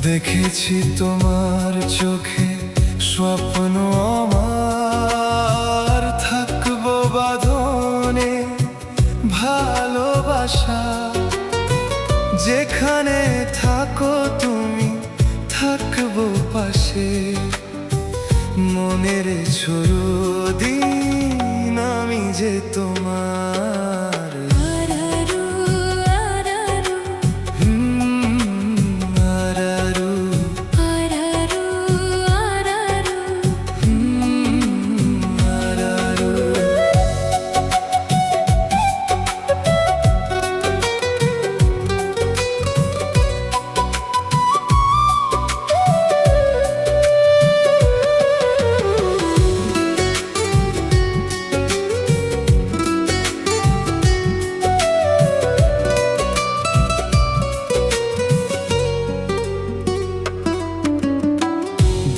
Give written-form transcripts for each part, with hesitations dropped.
দেখেছি তোমার চোখে স্বপ্ন আমার, থাকবো বাঁধনে ভালোবাসা। যেখানে থাকো তুমি থাকবো পাশে, মনের ছোড়ো দিন আমি যে তোমার।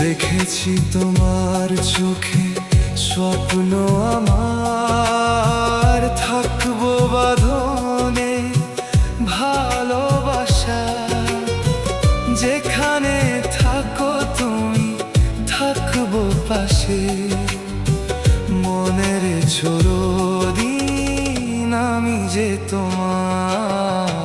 দেখেছি তোমার চোখে স্বপ্ন আমার, থাকবো বাঁধনে ভালোবাসা। যেখানে থাকো তুমি থাকবো পাশে, মনের ছোড়ো দিন আমি যে তোমার।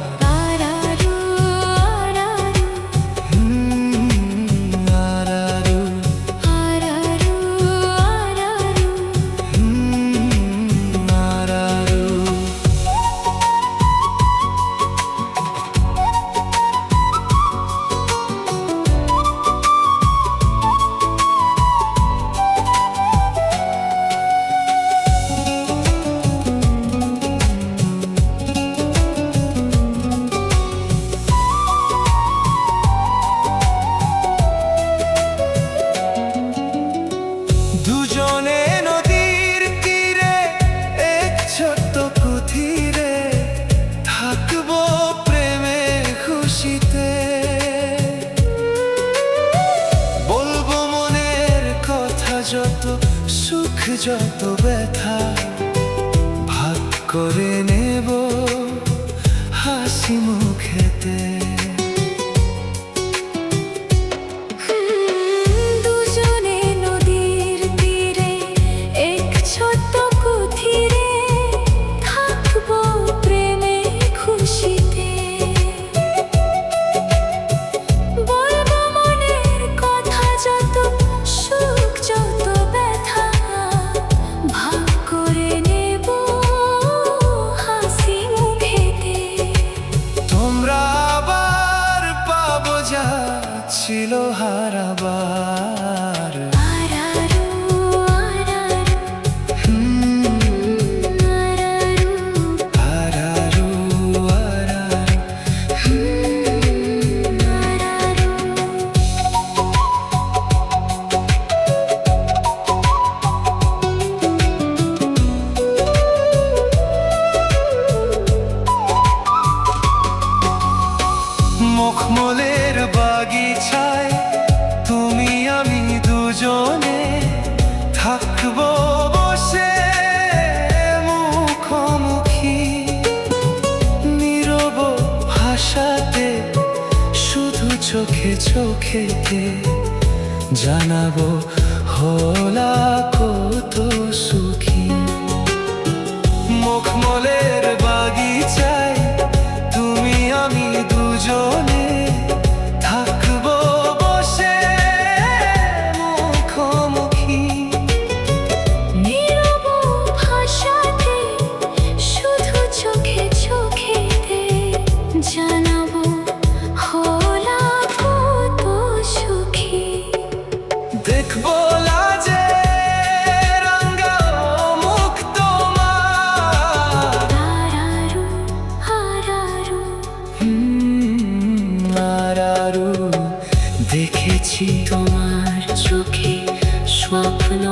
দুজনে নদীর তীরে এক ছোট্ট কুঠিরে, থাকবো প্রেমে খুশিতে। বলবো মনের কথা যত, সুখ যত ব্যথা, ভাগ করে নেব হাসি মুখেতে। ছিল হারাবার, মখমলের বাগিচায় তুমি আমি দুজনে থাকবো বসে মুখোমুখি। নীরব ভাষাতে শুধু চোখে চোখেতে জানাবো হলা কত সুখী। মখমলের বাগিচায় তুমি আমি দুজনে থাকবো বসে মুখোমুখি। নীরব ভাষাতে শুধু চোখে চোখেতে জানাবো হলা কত সুখী। দেখবো লাজে রঙা মুখ তোমার, দেখেছি তোমার চোখে স্বপ্ন।